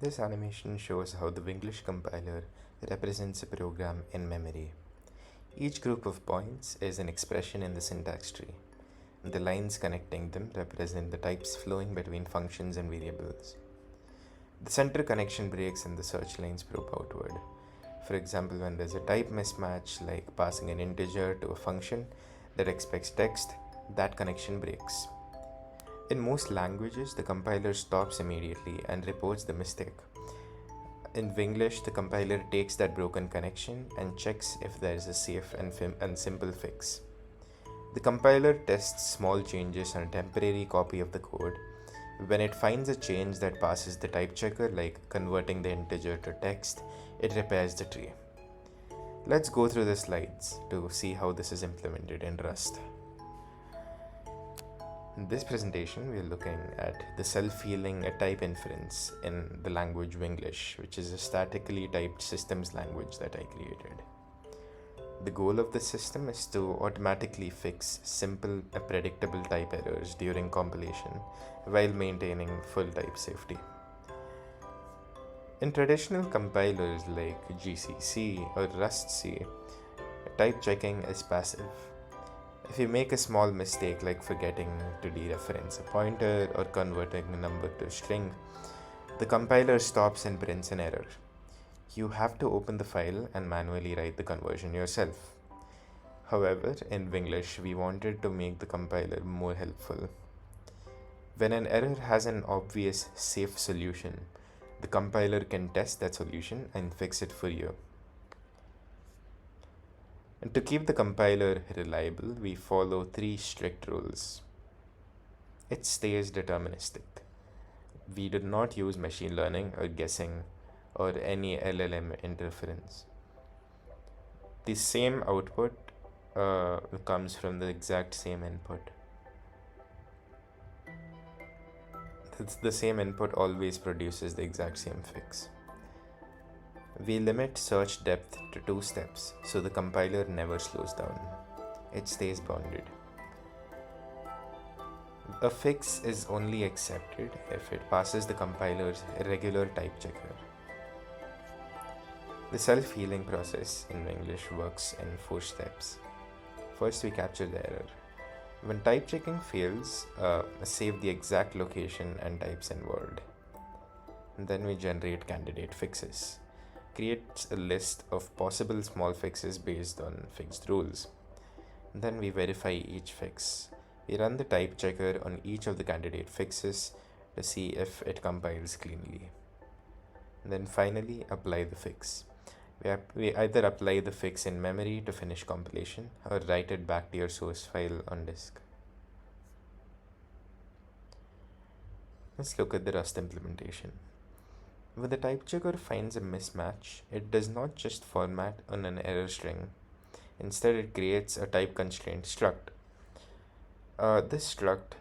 This animation shows how the Vinglish compiler represents a program in memory. Each group of points is an expression in the syntax tree. The lines connecting them represent the types flowing between functions and variables. The center connection breaks and the search lines probe outward. For example, when there's a type mismatch, like passing an integer to a function that expects text, that connection breaks. In most languages, the compiler stops immediately and reports the mistake. In Vinglish, the compiler takes that broken connection and checks if there is a safe and simple fix. The compiler tests small changes on a temporary copy of the code. When it finds a change that passes the type checker, like converting the integer to text, it repairs the tree. Let's go through the slides to see how this is implemented in Rust. In this presentation, we are looking at the self-healing type inference in the language Vinglish, which is a statically typed systems language that I created. The goal of the system is to automatically fix simple, predictable type errors during compilation while maintaining full type safety. In traditional compilers like GCC or Rust-C, type checking is passive. If you make a small mistake like forgetting to dereference a pointer or converting a number to a string, the compiler stops and prints an error. You have to open the file and manually write the conversion yourself. However, in Vinglish, we wanted to make the compiler more helpful. When an error has an obvious safe solution, the compiler can test that solution and fix it for you. And to keep the compiler reliable, we follow 3 strict rules. It stays deterministic. We do not use machine learning or guessing or any LLM interference. The same output comes from the exact same input. The same input always produces the exact same fix. We limit search depth to 2 steps, so the compiler never slows down. It stays bounded. A fix is only accepted if it passes the compiler's regular type checker. The self-healing process in English works in 4 steps. First, we capture the error. When type checking fails, save the exact location and types involved. And then we generate candidate fixes. Creates a list of possible small fixes based on fixed rules. Then we verify each fix. We run the type checker on each of the candidate fixes to see if it compiles cleanly. And then finally, apply the fix. We either apply the fix in memory to finish compilation or write it back to your source file on disk. Let's look at the Rust implementation. When the type checker finds a mismatch, it does not just format on an error string. Instead, it creates a type constraint struct. This struct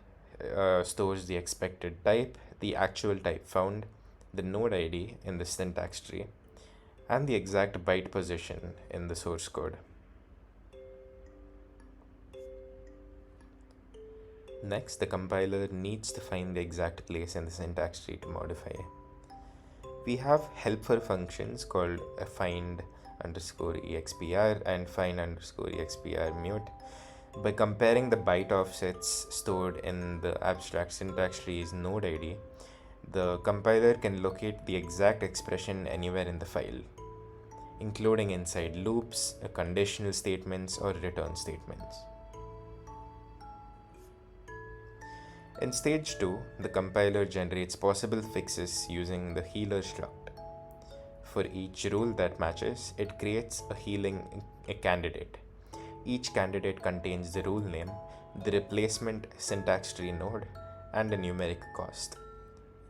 stores the expected type, the actual type found, the node ID in the syntax tree, and the exact byte position in the source code. Next, the compiler needs to find the exact place in the syntax tree to modify. We have helper functions called find_expr and find_expr_mute. By comparing the byte offsets stored in the abstract syntax tree's node ID, the compiler can locate the exact expression anywhere in the file, including inside loops, conditional statements, or return statements. In stage 2, the compiler generates possible fixes using the healer struct. For each rule that matches, it creates a candidate. Each candidate contains the rule name, the replacement syntax tree node, and a numeric cost.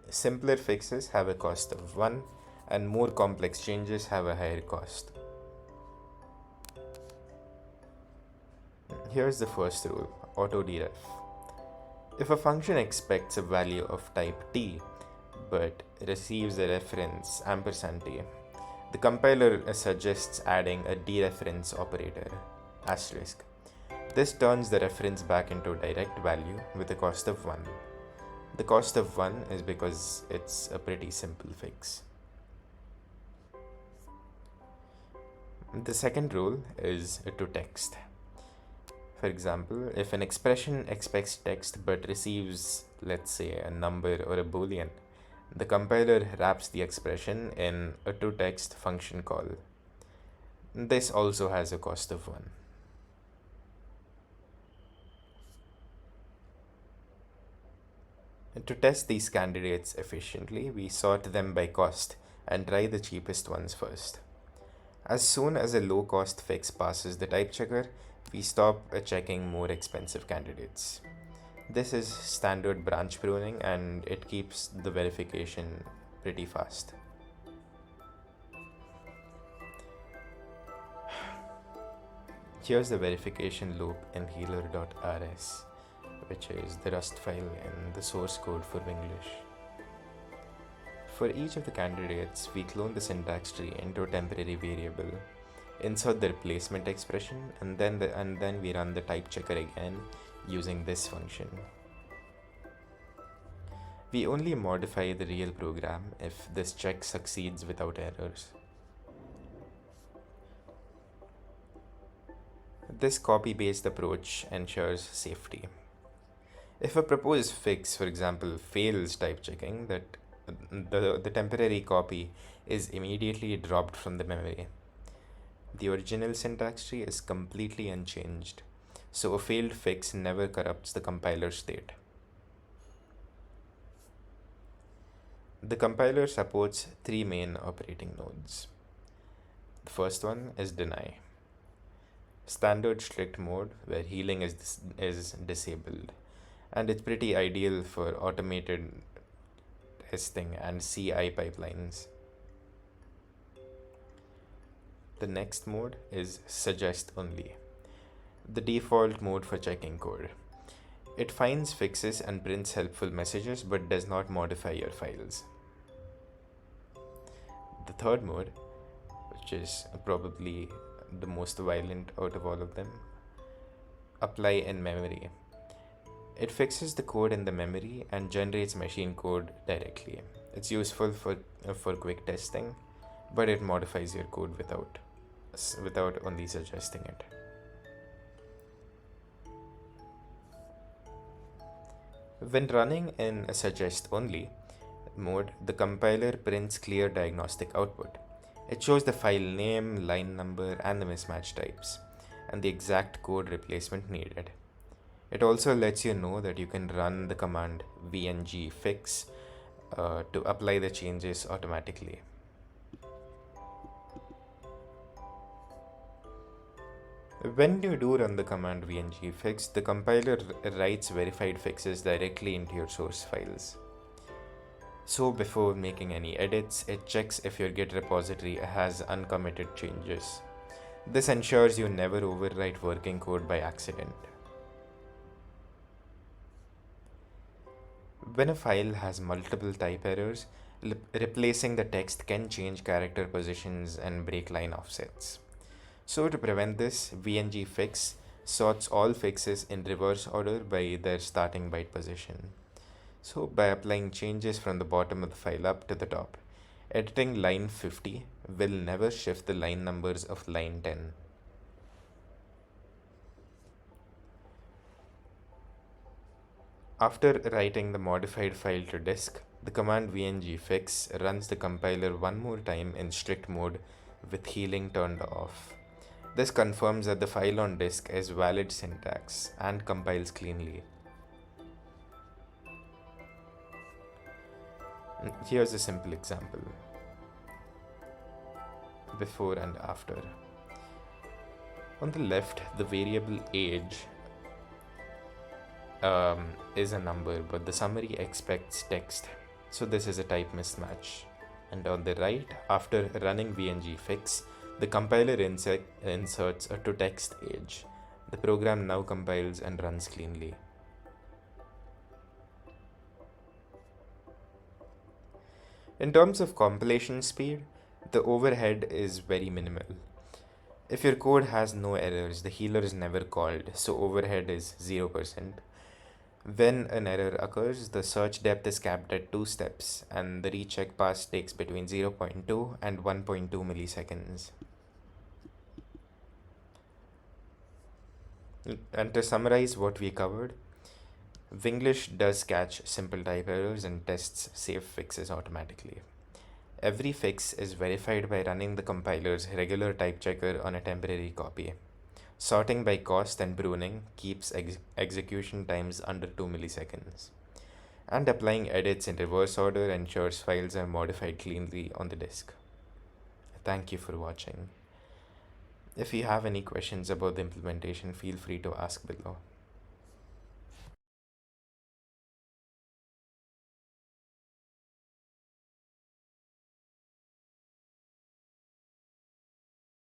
Simpler fixes have a cost of 1, and more complex changes have a higher cost. Here's the first rule, auto-deref. If a function expects a value of type t, but receives a reference &t, the compiler suggests adding a dereference operator, *. This turns the reference back into a direct value with a cost of 1. The cost of 1 is because it's a pretty simple fix. The second rule is to text. For example, if an expression expects text but receives, let's say, a number or a boolean, the compiler wraps the expression in a toText function call. This also has a cost of 1. To test these candidates efficiently, we sort them by cost and try the cheapest ones first. As soon as a low-cost fix passes the type checker, we stop checking more expensive candidates. This is standard branch pruning and it keeps the verification pretty fast. Here's the verification loop in healer.rs, which is the Rust file in the source code for Vinglish. For each of the candidates, we clone the syntax tree into a temporary variable, insert the replacement expression, and then we run the type checker again using this function. We only modify the real program if this check succeeds without errors. This copy-based approach ensures safety. If a proposed fix, for example, fails type checking, the temporary copy is immediately dropped from the memory. The original syntax tree is completely unchanged, so a failed fix never corrupts the compiler state. The compiler supports 3 main operating modes. The first one is deny. Standard strict mode where healing is disabled, and it's pretty ideal for automated testing and CI pipelines. The next mode is suggest only, the default mode for checking code. It finds fixes and prints helpful messages but does not modify your files. The third mode, which is probably the most violent out of all of them, apply in memory. It fixes the code in the memory and generates machine code directly. It's useful for quick testing, but it modifies your code without only suggesting it. When running in a suggest only mode, the compiler prints clear diagnostic output. It shows the file name, line number, and the mismatch types, and the exact code replacement needed. It also lets you know that you can run the command vngfix to apply the changes automatically. When you do run the command vngfix, the compiler writes verified fixes directly into your source files. So before making any edits, it checks if your Git repository has uncommitted changes. This ensures you never overwrite working code by accident. When a file has multiple type errors, replacing the text can change character positions and break line offsets. So to prevent this, vngfix sorts all fixes in reverse order by their starting byte position. So by applying changes from the bottom of the file up to the top, editing line 50 will never shift the line numbers of line 10. After writing the modified file to disk, the command vngfix runs the compiler one more time in strict mode with healing turned off. This confirms that the file on disk is valid syntax and compiles cleanly. Here's a simple example. Before and after. On the left, the variable age is a number, but the summary expects text. So this is a type mismatch. And on the right, after running vngfix, the compiler inserts a toText age. The program now compiles and runs cleanly. In terms of compilation speed, the overhead is very minimal. If your code has no errors, the healer is never called, so overhead is 0%. When an error occurs, the search depth is capped at 2 steps, and the recheck pass takes between 0.2 and 1.2 milliseconds. And to summarize what we covered, Vinglish does catch simple type errors and tests safe fixes automatically. Every fix is verified by running the compiler's regular type checker on a temporary copy. Sorting by cost and pruning keeps execution times under 2 milliseconds. And applying edits in reverse order ensures files are modified cleanly on the disk. Thank you for watching. If you have any questions about the implementation, feel free to ask below.